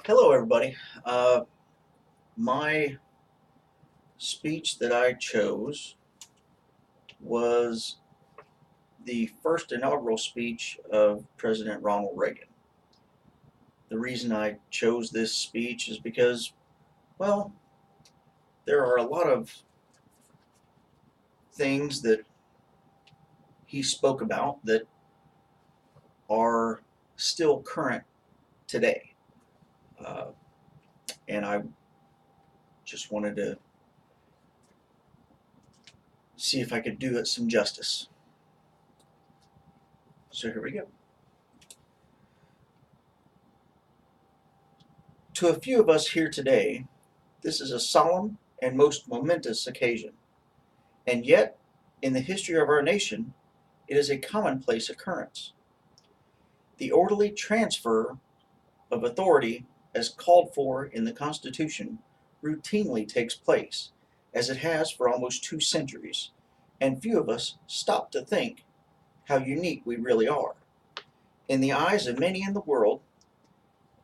Hello, everybody. My speech that I chose was the first inaugural speech of President Ronald Reagan. The reason I chose this speech is because, well, there are a lot of things that he spoke about that are still current today. Uh, and I just wanted to see if I could do it some justice. So here we go. To a few of us here today, this is a solemn and most momentous occasion. And yet, in the history of our nation, it is a commonplace occurrence. The orderly transfer of authority as called for in the Constitution routinely takes place, as it has for almost 2 centuries, and few of us stop to think how unique we really are. In the eyes of many in the world,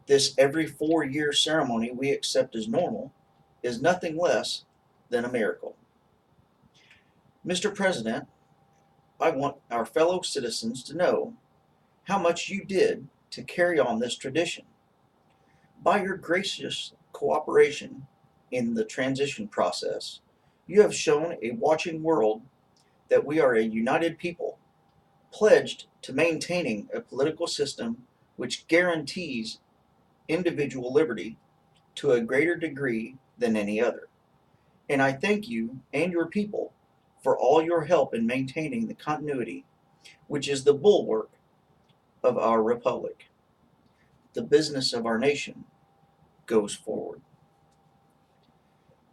this every 4-year ceremony we accept as normal is nothing less than a miracle. Mr. President, I want our fellow citizens to know how much you did to carry on this tradition. By your gracious cooperation in the transition process, you have shown a watching world that we are a united people, pledged to maintaining a political system which guarantees individual liberty to a greater degree than any other. And I thank you and your people for all your help in maintaining the continuity, which is the bulwark of our republic. The business of our nation goes forward.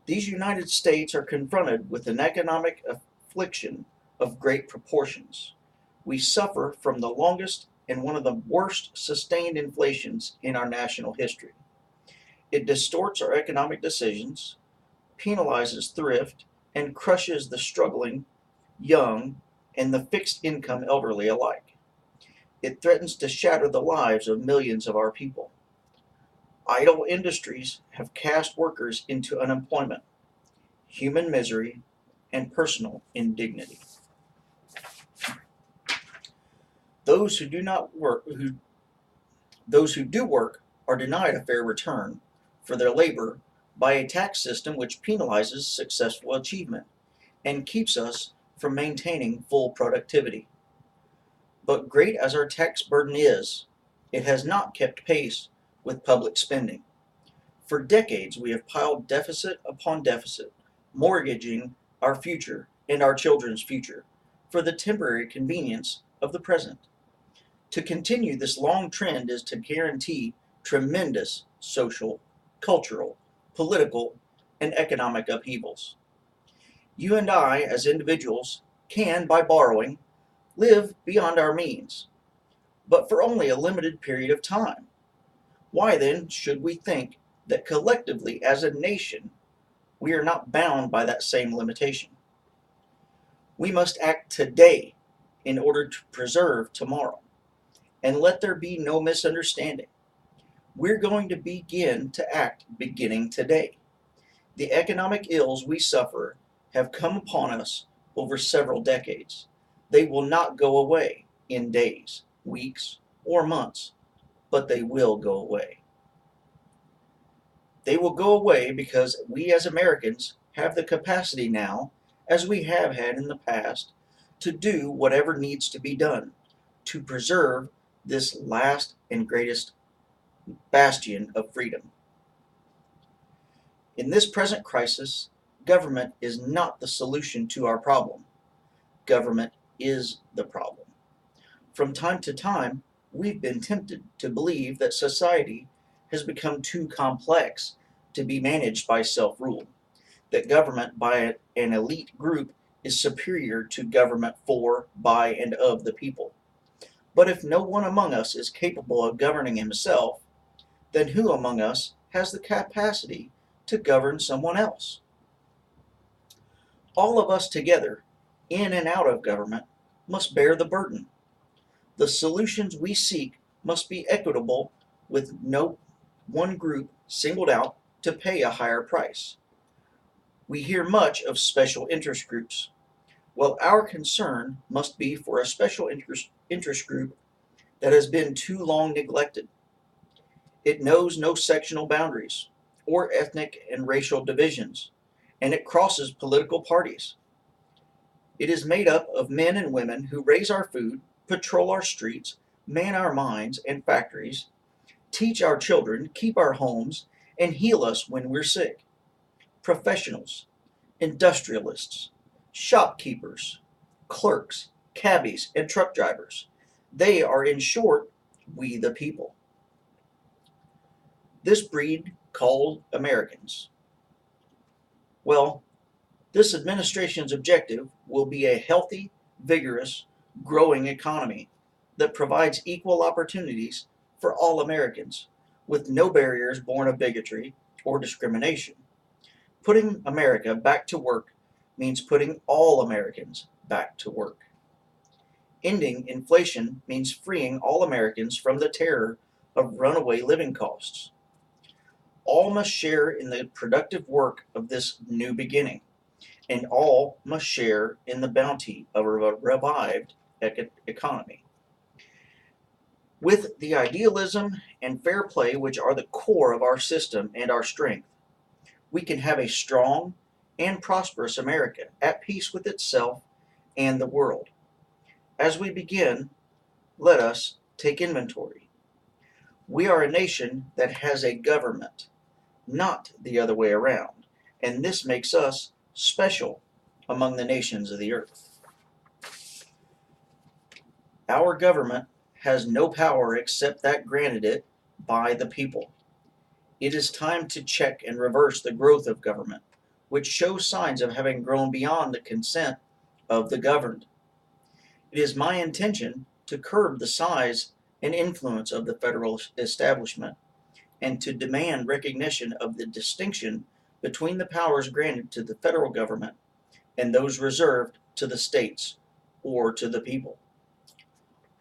These United States are confronted with an economic affliction of great proportions. We suffer from the longest and one of the worst sustained inflations in our national history. It distorts our economic decisions, penalizes thrift, and crushes the struggling, young, and the fixed income elderly alike. It threatens to shatter the lives of millions of our people. Idle industries have cast workers into unemployment, human misery, and personal indignity. Those who do work are denied a fair return for their labor by a tax system which penalizes successful achievement and keeps us from maintaining full productivity. But great as our tax burden is, it has not kept pace with public spending. For decades, we have piled deficit upon deficit, mortgaging our future and our children's future for the temporary convenience of the present. To continue this long trend is to guarantee tremendous social, cultural, political, and economic upheavals. You and I, as individuals, can, by borrowing, live beyond our means, but for only a limited period of time. Why then should we think that collectively as a nation we are not bound by that same limitation? We must act today in order to preserve tomorrow. And let there be no misunderstanding. We're going to begin to act beginning today. The economic ills we suffer have come upon us over several decades. They will not go away in days, weeks, or months, but they will go away. They will go away because we as Americans have the capacity now, as we have had in the past, to do whatever needs to be done to preserve this last and greatest bastion of freedom. In this present crisis, government is not the solution to our problem. Government is the problem. From time to time, we've been tempted to believe that society has become too complex to be managed by self-rule, that government by an elite group is superior to government for, by, and of the people. But if no one among us is capable of governing himself, then who among us has the capacity to govern someone else? All of us together, in and out of government, must bear the burden. The solutions we seek must be equitable with no one group singled out to pay a higher price. We hear much of special interest groups. Well, our concern must be for a special interest group that has been too long neglected. It knows no sectional boundaries or ethnic and racial divisions, and it crosses political parties. It is made up of men and women who raise our food, patrol our streets, man our mines and factories, teach our children, keep our homes, and heal us when we're sick. Professionals, industrialists, shopkeepers, clerks, cabbies, and truck drivers. They are, in short, we the people. This breed called Americans. Well, this administration's objective will be a healthy, vigorous, growing economy that provides equal opportunities for all Americans, with no barriers born of bigotry or discrimination. Putting America back to work means putting all Americans back to work. Ending inflation means freeing all Americans from the terror of runaway living costs. All must share in the productive work of this new beginning, and all must share in the bounty of a revived economy. With the idealism and fair play which are the core of our system and our strength, we can have a strong and prosperous America at peace with itself and the world. As we begin, let us take inventory. We are a nation that has a government, not the other way around, and this makes us special among the nations of the earth. Our government has no power except that granted it by the people. It is time to check and reverse the growth of government, which shows signs of having grown beyond the consent of the governed. It is my intention to curb the size and influence of the federal establishment and to demand recognition of the distinction between the powers granted to the federal government and those reserved to the states or to the people.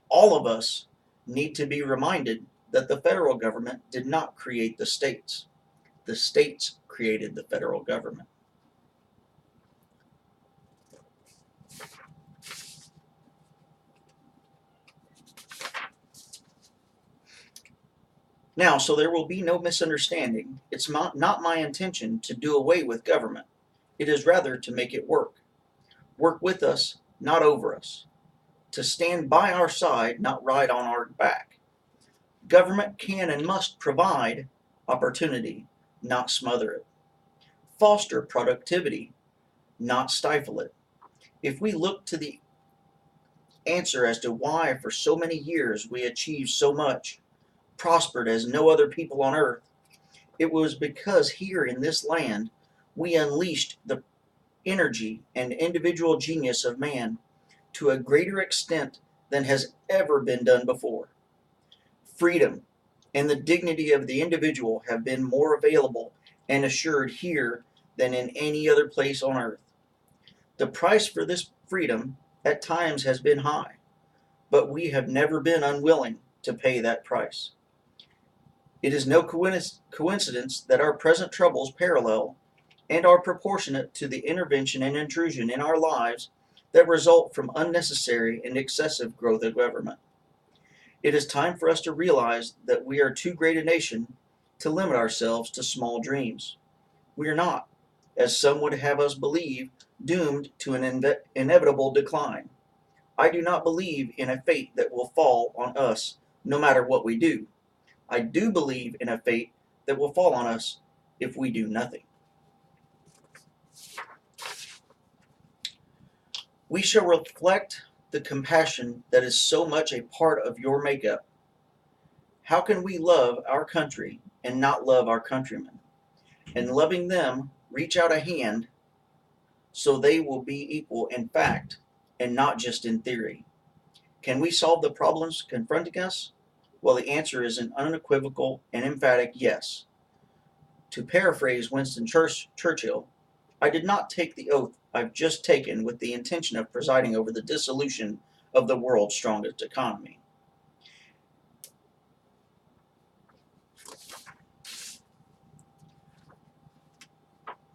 All of us need to be reminded that the federal government did not create the states. The states created the federal government. Now, so there will be no misunderstanding, it's not my intention to do away with government. It is rather to make it work. Work with us, not over us. To stand by our side, not ride on our back. Government can and must provide opportunity, not smother it. Foster productivity, not stifle it. If we look to the answer as to why for so many years we achieved so much, prospered as no other people on earth, it was because here in this land we unleashed the energy and individual genius of man to a greater extent than has ever been done before. Freedom and the dignity of the individual have been more available and assured here than in any other place on earth. The price for this freedom at times has been high, but we have never been unwilling to pay that price. It is no coincidence that our present troubles parallel and are proportionate to the intervention and intrusion in our lives that result from unnecessary and excessive growth of government. It is time for us to realize that we are too great a nation to limit ourselves to small dreams. We are not, as some would have us believe, doomed to an inevitable decline. I do not believe in a fate that will fall on us no matter what we do. I do believe in a fate that will fall on us if we do nothing. We shall reflect the compassion that is so much a part of your makeup. How can we love our country and not love our countrymen? And loving them, reach out a hand so they will be equal in fact and not just in theory. Can we solve the problems confronting us? Well, the answer is an unequivocal and emphatic yes. To paraphrase Winston Churchill, I did not take the oath I've just taken with the intention of presiding over the dissolution of the world's strongest economy.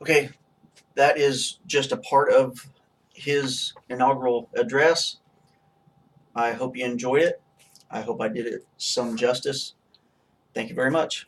Okay, that is just a part of his inaugural address. I hope you enjoyed it. I hope I did it some justice. Thank you very much.